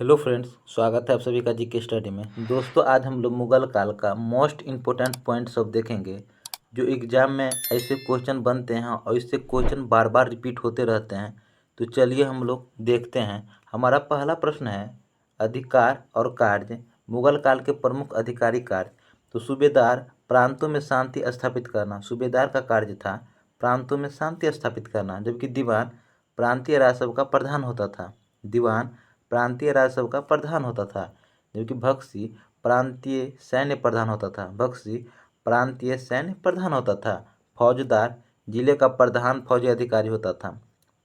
Hello friends, स्वागत है आप सभी का जीके स्टडी में। दोस्तों, आज हम लोग मुगल काल का मोस्ट इम्पोर्टेंट पॉइंट सब देखेंगे जो एग्जाम में ऐसे क्वेश्चन बनते हैं और इससे क्वेश्चन बार बार रिपीट होते रहते हैं। तो चलिए हम लोग देखते हैं। हमारा पहला प्रश्न है, अधिकार और कार्य। मुगल काल के प्रमुख अधिकारी कार्य। तो सूबेदार प्रांतों में शांति स्थापित करना, सूबेदार का कार्य था प्रांतों में शांति स्थापित करना। जबकि दीवान प्रांतीय राजसभा का प्रधान होता था। दीवान प्रांतीय राजसभा का प्रधान होता था। जबकि भक्सी प्रांतीय सैन्य प्रधान होता था। भक्सी प्रांतीय सैन्य प्रधान होता था। फौजदार जिले का प्रधान फौजी अधिकारी होता था।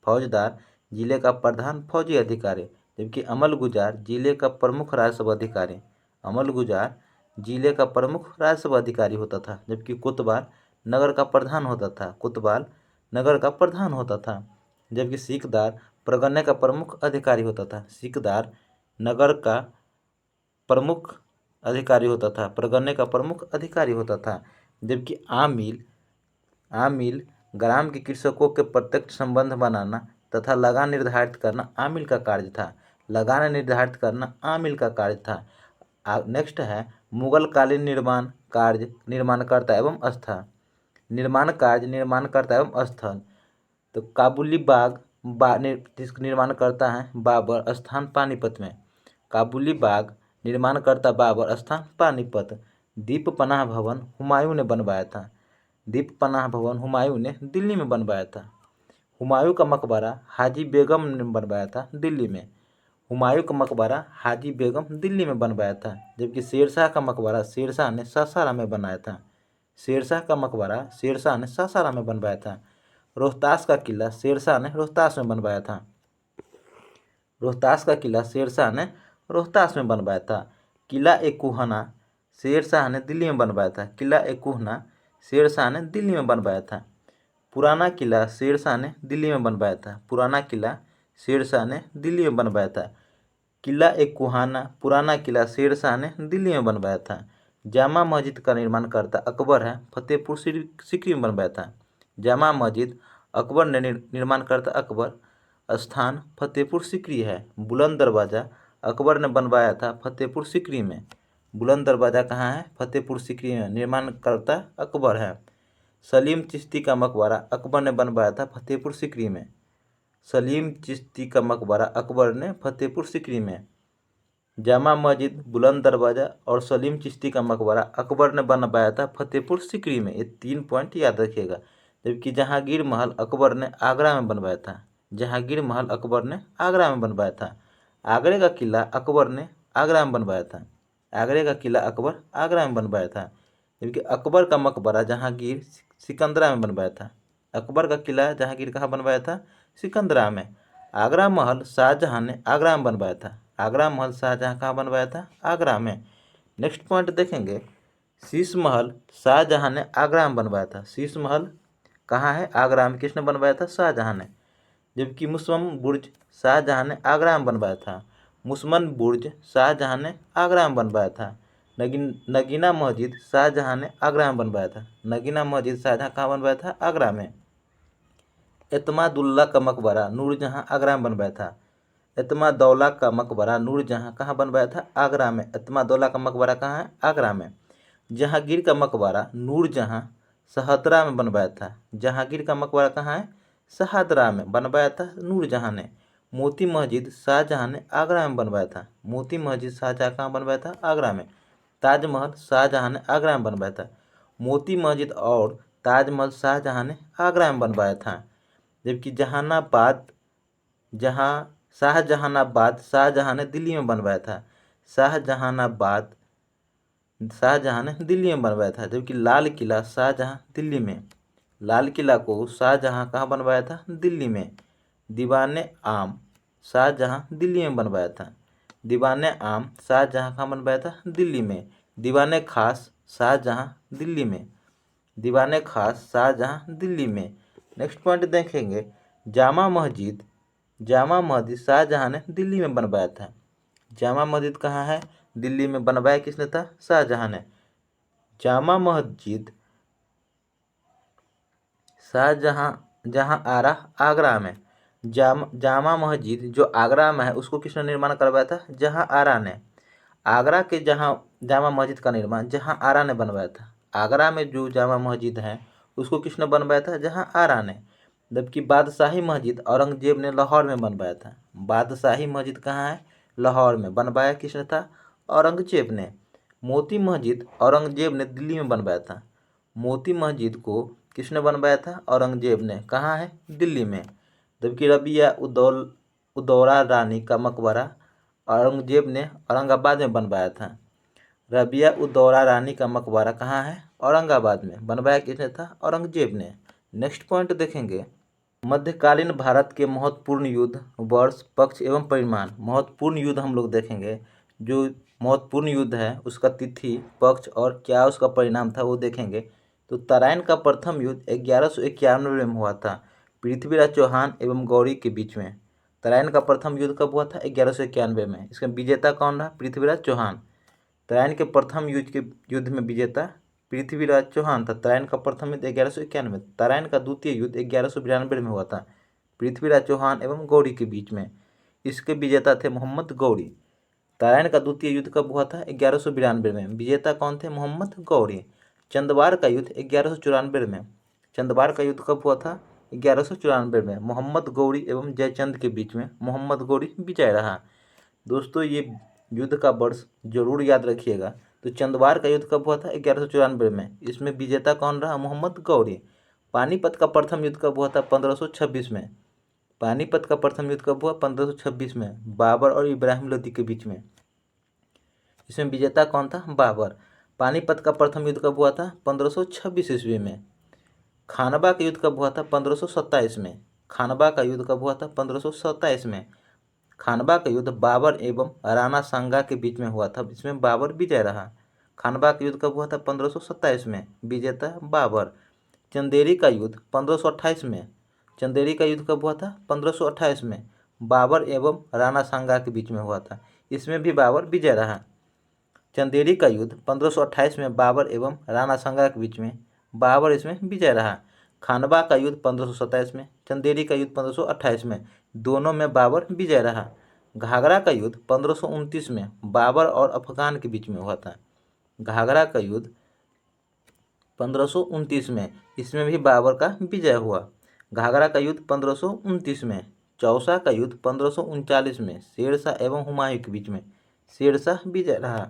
फौजदार जिले का प्रधान फौजी अधिकारी। जबकि अमल गुजार जिले का प्रमुख राजस्व अधिकारी। अमल गुजार जिले का प्रमुख राजस्व अधिकारी होता था। जबकि कोतवाल नगर का प्रधान होता था। कोतवाल नगर का प्रधान होता था। जबकि सीकदार परगन्ने का प्रमुख अधिकारी होता था। सीकदार नगर का प्रमुख अधिकारी होता था, परगन्ने का प्रमुख अधिकारी होता था। जबकि आमिल ग्राम के कृषकों के प्रत्यक्ष संबंध बनाना तथा लगान निर्धारित करना आमिल का कार्य था। लगान निर्धारित करना आमिल का कार्य था। नेक्स्ट है, मुगल कालीन निर्माण कार्य निर्माणकर्ता एवं स्थल। निर्माण कार्य निर्माणकर्ता एवं स्थल। तो काबुली बाग जिसका निर्माण करता है बाबर, स्थान पानीपत में। काबुली बाग निर्माण करता बाबर, स्थान पानीपत। दीप पनाह भवन हुमायूं ने बनवाया था। दीप पनाह भवन हुमायूं ने दिल्ली में बनवाया था। हुमायूं का मकबरा हाजी बेगम ने बनवाया था दिल्ली में। हुमायूं का मकबरा हाजी बेगम दिल्ली में बनवाया था। जबकि शेरशाह का मकबरा शेरशाह ने सासाराम में बनाया था। शेरशाह का मकबरा शेरशाह ने सासाराम में बनवाया था। रोहतास का किला शेरशाह ने रोहतास में बनवाया था। रोहतास का किला शेरशाह ने रोहतास में बनवाया था। किला एकूहना शेरशाह ने दिल्ली में बनवाया था। किला एकूहना शेरशाह ने दिल्ली में बनवाया था। पुराना किला शेरशाह ने दिल्ली में बनवाया था। पुराना किला शेरशाह ने दिल्ली में बनवाया था। किला एकूहना पुराना किला शेरशाह ने दिल्ली में बनवाया था। जामा मस्जिद का निर्माण करता अकबर है, फतेहपुर सीकरी में बनवाया था। जामा मस्जिद अकबर ने निर्माण करता अकबर, स्थान फतेहपुर सीकरी है। बुलंद दरवाज़ा अकबर ने बनवाया था फतेहपुर सीकरी में। बुलंद दरवाज़ा कहाँ है? फतेहपुर सीकरी में। निर्माण करता अकबर है। सलीम चिश्ती का मकबरा अकबर ने बनवाया था फतेहपुर सीकरी में। सलीम चिश्ती का मकबरा अकबर ने फतेहपुर सीकरी में। जामा मस्जिद, बुलंद दरवाज़ा और सलीम चिश्ती का मकबरा अकबर ने बनवाया था फतेहपुर सीकरी में। ये 3 पॉइंट याद रखिएगा। जबकि जहांगीर महल अकबर ने आगरा में बनवाया था। जहांगीर महल अकबर ने आगरा में बनवाया था। आगरे का किला अकबर ने आगरा में बनवाया था। आगरे का किला अकबर आगरा में बनवाया था। जबकि अकबर का मकबरा जहांगीर सिकंदरा में बनवाया था। अकबर का किला जहांगीर कहाँ बनवाया था? सिकंदरा में। आगरा महल शाहजहां ने आगरा में बनवाया था। आगरा महल शाहजहां कहाँ बनवाया था? आगरा में। नेक्स्ट पॉइंट देखेंगे, शीश महल शाहजहां ने आगरा में बनवाया था। शीश महल कहाँ है? आगरा में। किसने बनवाया था? शाहजहां ने। जबकि मुसम्मन बुर्ज शाहजहां ने आगरा में बनवाया था। मुसम्मन बुर्ज शाहजहां ने आगरा में बनवाया था। नगीना मस्जिद शाहजहां ने आगरा में बनवाया था। नगीना मस्जिद शाहजहां कहाँ बनवाया था? आगरा में। एतमादुल्ला का मकबरा नूरजहां आगरा में बनवाया था। एतमादौला का मकबरा नूरजहां कहाँ बनवाया था? आगरा में। एतमादौला का मकबरा कहाँ है? आगरा में। जहांगीर का मकबरा नूरजहां शहदरा में बनवाया था। जहांगीर का मकबरा कहाँ है? शहादरा में बनवाया था नूरजहां ने। मोती मस्जिद शाहजहां ने आगरा में बनवाया था। मोती मस्जिद शाहजहां कहाँ बनवाया था? आगरा में। ताजमहल शाहजहां ने आगरा में बनवाया था। मोती मस्जिद और ताजमहल शाहजहां ने आगरा में बनवाया था। जबकि शाहजहानाबाद शाहजहां ने दिल्ली में बनवाया था। शाहजहानाबाद शाहजहां ने दिल्ली में बनवाया था। जबकि लाल किला शाहजहां दिल्ली में। लाल किला को शाहजहां कहाँ बनवाया था? दिल्ली में। दीवाने आम शाहजहां दिल्ली में बनवाया था। दीवाने आम शाहजहां कहाँ बनवाया था? दिल्ली में। दीवाने खास शाहजहां दिल्ली में। दीवाने खास शाहजहां दिल्ली में। नेक्स्ट पॉइंट देखेंगे, जामा मस्जिद शाहजहां ने दिल्ली में बनवाया था। जामा मस्जिद कहाँ है? दिल्ली में। बनवाया किसने था? शाहजहां ने। जामा मस्जिद शाहजहां आगरा में। जामा मस्जिद जो आगरा में है उसको किसने निर्माण करवाया था? जहाँ आरा ने। आगरा के जहाँ जामा मस्जिद का निर्माण जहाँ आरा ने बनवाया था। आगरा में जो जामा मस्जिद है उसको किसने बनवाया था? जहाँ आरा ने। जबकि बादशाही मस्जिद औरंगजेब ने लाहौर में बनवाया था। बादशाही मस्जिद कहाँ है? लाहौर में। बनवाया किसने था? औरंगजेब ने। मोती मस्जिद औरंगजेब ने दिल्ली में बनवाया था। मोती मस्जिद को किसने बनवाया था? औरंगजेब ने। कहाँ है? दिल्ली में। जबकि रबिया उदौरा रानी का मकबरा औरंगजेब ने औरंगाबाद में बनवाया था। रबिया उदौरा रानी का मकबरा कहाँ है? औरंगाबाद में। बनवाया किसने था? औरंगजेब ने। नेक्स्ट पॉइंट देखेंगे, मध्यकालीन भारत के महत्वपूर्ण युद्ध, वर्ष, पक्ष एवं परिमाण। महत्वपूर्ण युद्ध हम लोग देखेंगे। जो महत्वपूर्ण युद्ध है उसका तिथि, पक्ष और क्या उसका परिणाम था वो देखेंगे। तो तराइन का प्रथम युद्ध 1191 में हुआ था, पृथ्वीराज चौहान एवं गौरी के बीच में। तराइन का प्रथम युद्ध कब हुआ था? 1191 में। इसका विजेता कौन रहा? पृथ्वीराज चौहान। तराइन के प्रथम युद्ध में विजेता पृथ्वीराज चौहान था। तराइन का प्रथम युद्ध 1191। तराइन का द्वितीय युद्ध 1192 में हुआ था, पृथ्वीराज चौहान एवं गौरी के बीच में। इसके विजेता थे मोहम्मद गौरी। तराइन का द्वितीय युद्ध कब हुआ था? 1192 में। विजेता कौन थे? मोहम्मद गौरी। चंदवार का युद्ध 1194 में। चंदवार का युद्ध कब हुआ था? 1194 में। मोहम्मद गौरी एवं जयचंद के बीच में मोहम्मद गौरी विजय रहा। दोस्तों ये युद्ध का वर्ष जरूर याद रखिएगा। तो चंदवार का युद्ध कब हुआ था? 1194 में। इसमें विजेता कौन रहा? मोहम्मद गौरी। पानीपत का प्रथम युद्ध कब हुआ था? 1526 में। पानीपत का प्रथम युद्ध कब हुआ? 1526 में, बाबर और इब्राहिम लोदी के बीच में। इसमें विजेता कौन था? बाबर। पानीपत का प्रथम युद्ध कब हुआ था? 1526 ईस्वी में। खानवा का युद्ध कब हुआ था? 1527 में। खानवा का युद्ध कब हुआ था? 1527 में। खानवा का युद्ध बाबर एवं राणा सांगा के बीच में हुआ था, इसमें बाबर विजय रहा। खानवा का युद्ध कब हुआ था? 1527 में। विजेता बाबर। चंदेरी का युद्ध 1528 में। चंदेरी का युद्ध कब हुआ था? 1528 में। बाबर एवं राणा सांगा के बीच में हुआ था, इसमें भी बाबर विजय रहा। चंदेरी का युद्ध 1528 में बाबर एवं राणा सांगा के बीच में, बाबर इसमें विजय रहा। खानवा का युद्ध 1527 में, चंदेरी का युद्ध 1528 में, दोनों में बाबर विजय रहा। घाघरा का युद्ध 1529 में बाबर और अफगान के बीच में हुआ था। घाघरा का युद्ध 1529 में, इसमें भी बाबर का विजय हुआ। घाघरा का युद्ध 1529 में। चौसा का युद्ध 1539 में शेरशाह एवं हुमायूं के बीच में, शेरशाह विजय रहा।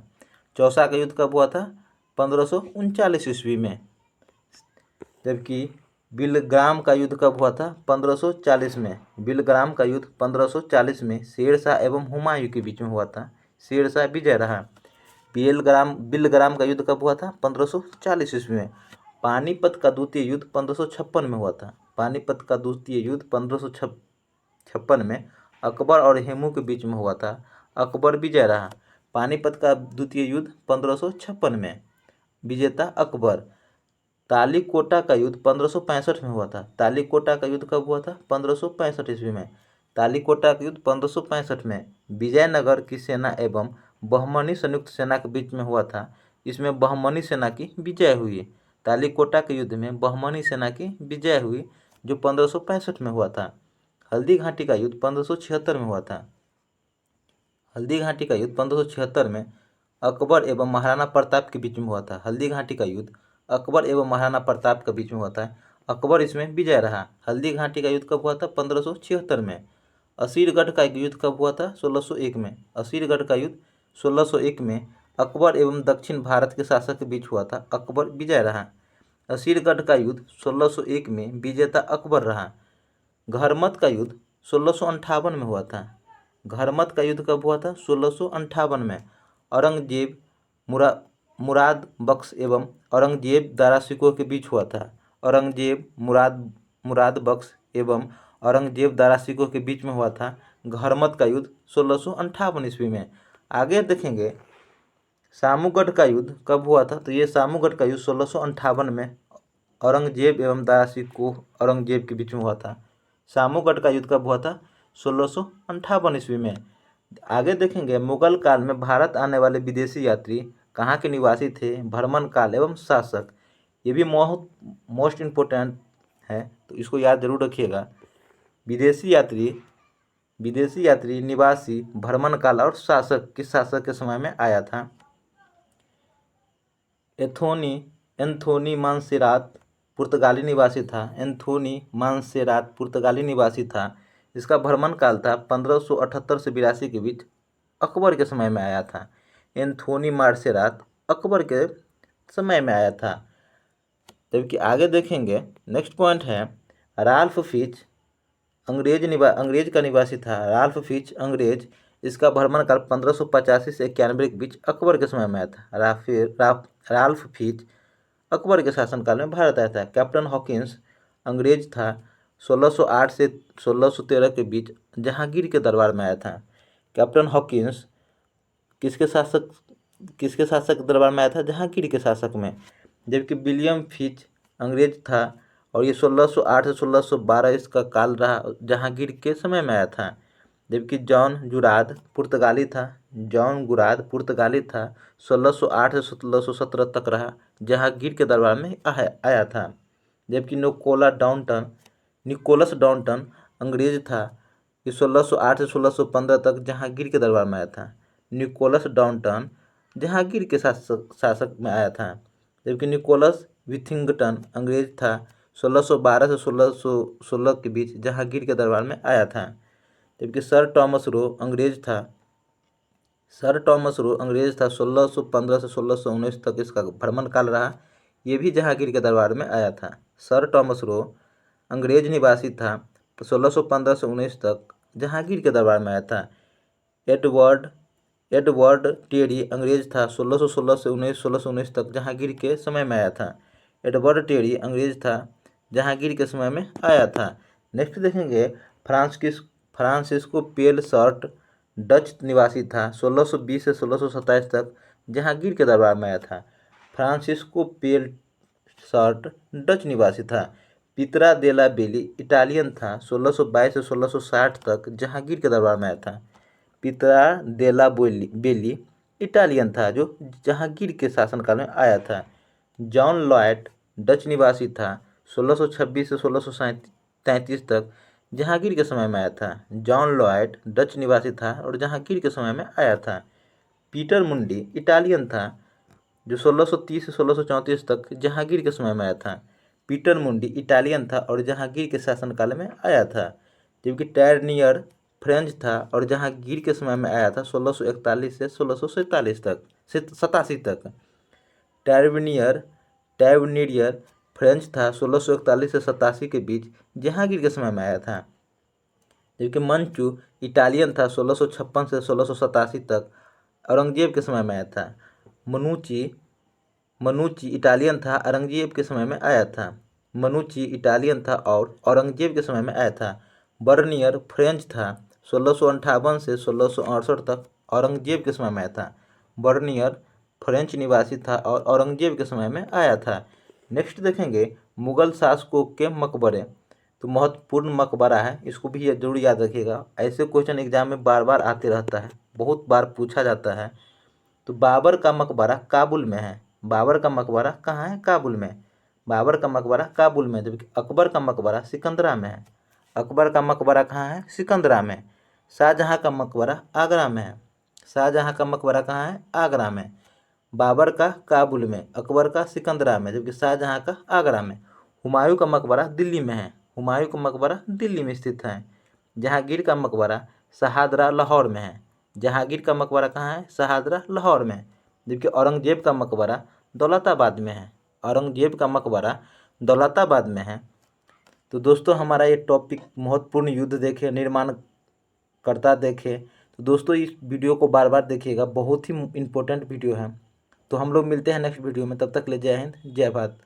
चौसा का युद्ध कब हुआ था? 1539 ईस्वी में। जबकि बिलग्राम का युद्ध कब हुआ था? 1540 में। बिलग्राम का युद्ध 1540 में शेरशाह एवं हुमायूं के बीच में हुआ था, शेरशाह विजय रहा। बिलग्राम का युद्ध कब हुआ था? 1540 ईस्वी में। पानीपत का द्वितीय युद्ध 1556 में हुआ था। पानीपत का द्वितीय युद्ध 1556 में अकबर और हेमू के बीच में हुआ था, अकबर विजय रहा। पानीपत का द्वितीय युद्ध 1556 में, विजेता अकबर। तालीकोटा का युद्ध 1565 में हुआ था। तालीकोटा का युद्ध कब हुआ था? 1565 ईस्वी में। तालीकोटा का युद्ध 1565 में विजयनगर की सेना एवं बहमनी संयुक्त सेना के बीच में हुआ था, इसमें बहमनी सेना की विजय हुई। तालीकोटा के युद्ध में बहमनी सेना की विजय हुई, जो 1565 में हुआ था। हल्दी घाटी का युद्ध 1576 में हुआ था। हल्दी घाटी का युद्ध 1576 में अकबर एवं महाराणा प्रताप के बीच में हुआ था। हल्दी घाटी का युद्ध अकबर एवं महाराणा प्रताप के बीच में हुआ था, अकबर इसमें विजय रहा। हल्दी घाटी का युद्ध कब हुआ था? 1576 में। असीरगढ़ का युद्ध कब हुआ था? 1601 में। असीरगढ़ का युद्ध 1601 में अकबर एवं दक्षिण भारत के शासक के बीच हुआ था, अकबर विजय रहा। असीरगढ़ का युद्ध 1601 में विजेता अकबर रहा। घरमत का युद्ध 1658 में हुआ था। घरमत का युद्ध कब हुआ था? 1658 में। औरंगजेब मुराद बख्श एवं औरंगजेब दारा शिकोह के बीच हुआ था। औरंगजेब मुराद बख्श एवं औरंगजेब दारा शिकोह के बीच में हुआ था घरमत का युद्ध 1658 ईस्वी में। आगे देखेंगे सामूगढ़ का युद्ध कब हुआ था? तो ये सामूगढ़ का युद्ध 1658 में औरंगजेब एवं दारा शिकोह औरंगजेब के बीच में हुआ था। सामूगढ़ का युद्ध कब हुआ था? 1658 ईस्वी में। आगे देखेंगे मुगल काल में भारत आने वाले विदेशी यात्री कहाँ के निवासी थे, भ्रमण काल एवं शासक। ये भी मोस्ट इम्पोर्टेंट है, तो इसको याद जरूर रखिएगा। विदेशी यात्री निवासी भ्रमण काल और शासक किस शासक के समय में आया था? एंथोनी मांसेरात पुर्तगाली निवासी था। एंथोनी मांसेरात पुर्तगाली निवासी था। इसका भ्रमण काल था 1578 से 82 के बीच, अकबर के समय में आया था। एंथोनी मार्सेरात अकबर के समय में आया था। जबकि आगे देखेंगे, नेक्स्ट पॉइंट है राल्फ फिच अंग्रेज का निवासी था। राल्फ फिच अंग्रेज, इसका भ्रमण काल 1585 से 91 के बीच अकबर के समय में आया था। राल्फ फिच अकबर के शासनकाल में भारत आया था। कैप्टन हॉकिंस अंग्रेज था। 1608 से 1613 के बीच जहांगीर के दरबार में आया था। कैप्टन हॉकिंस किसके शासक दरबार में आया था? जहांगीर के शासक में। जबकि विलियम फिच अंग्रेज था और ये 1608 से 1612 इसका काल रहा, जहांगीर के समय में आया था। जबकि जॉन गुराद पुर्तगाली था। 1608 से 1617 तक रहा, जहांगीर के दरबार में आया था। जबकि निकोलस डाउंटन अंग्रेज था। ये 1608 से 1615 तक जहांगीर के दरबार में आया था। निकोलस डाउंटन जहांगीर के शासक में आया था। जबकि निकोलस विथिंगटन अंग्रेज था। 1612 से 1616 के बीच जहांगीर के दरबार में आया था। जबकि सर टॉमस रो अंग्रेज था। 1615 से 1619 तक इसका भ्रमण काल रहा, ये भी जहांगीर के दरबार में आया था। सर टॉमस रो अंग्रेज निवासी था। 1615 से 19 तक जहांगीर के दरबार में आया था। एडवर्ड टेरी अंग्रेज था। 1616 से 1619 तक जहांगीर के समय में आया था। एडवर्ड टेरी अंग्रेज था, जहांगीर के समय में आया था। नेक्स्ट देखेंगे, फ्रांसिस्को पेल शर्ट डच निवासी था। 1620 से 1627 तक जहांगीर के दरबार में आया था। फ्रांसिस्को पेल शर्ट डच निवासी था। पितरा देला बेली इटालियन था। 1622 से 1660 तक जहांगीर के दरबार में आया था। पितरा देला बेली इटालियन था, जो जहांगीर के शासनकाल में आया था। जॉन लॉयड डच निवासी था। 1626 से 1633 तक जहांगीर के समय में आया था। जॉन लॉयड डच निवासी था और जहांगीर के समय में आया था। पीटर मुंडी इटालियन था, जो 1630 से 1634 तक जहांगीर के समय में आया था। पीटर मुंडी इटालियन था और जहांगीर के शासनकाल में आया था। जबकि टैवर्नियर फ्रेंच था और जहांगीर के समय में आया था 1641 से 1687 तक। टैवर्नियर फ्रेंच था। 1641 से 87 के बीच जहांगीर के समय में आया था। जबकि मंचू इटालियन था। 1656 से 1687 तक औरंगजेब के समय में आया था। मनुची इटालियन था, औरंगजेब के समय में आया था। मनुची इटालियन था और औरंगजेब के समय में आया था। बर्नियर फ्रेंच था। 1658 से 1668 तक औरंगजेब के समय में आया था। बर्नियर फ्रेंच निवासी था और औरंगजेब के समय में आया था। नेक्स्ट देखेंगे, मुगल शासकों के मकबरे। तो महत्वपूर्ण मकबरा है, इसको भी जरूर याद रखिएगा। ऐसे क्वेश्चन एग्जाम में बार बार आते रहता है, बहुत बार पूछा जाता है। तो बाबर का मकबरा काबुल में है। बाबर का मकबरा कहाँ है? काबुल में। बाबर का मकबरा काबुल में। जबकि अकबर का मकबरा सिकंदरा में है। अकबर का मकबरा कहाँ है? सिकंदरा में। शाहजहाँ का मकबरा आगरा में है। शाहजहाँ का मकबरा कहाँ है? आगरा में। बाबर का काबुल में, अकबर का सिकंदरा में, जबकि शाहजहाँ का आगरा में। हुमायूं का मकबरा दिल्ली में है। हुमायूं का मकबरा दिल्ली में स्थित है। जहांगीर का मकबरा शहादरा लाहौर में है। जहांगीर का मकबरा कहाँ है? शहादरा लाहौर में। जबकि औरंगजेब का मकबरा दौलताबाद में है। औरंगजेब का मकबरा दौलताबाद में है। तो दोस्तों, हमारा ये टॉपिक महत्वपूर्ण युद्ध देखे, निर्माण करता देखे। तो दोस्तों, इस वीडियो को बार बार देखिएगा, बहुत ही इम्पोर्टेंट वीडियो है। तो हम लोग मिलते हैं नेक्स्ट वीडियो में। तब तक ले जय हिंद, जय भारत।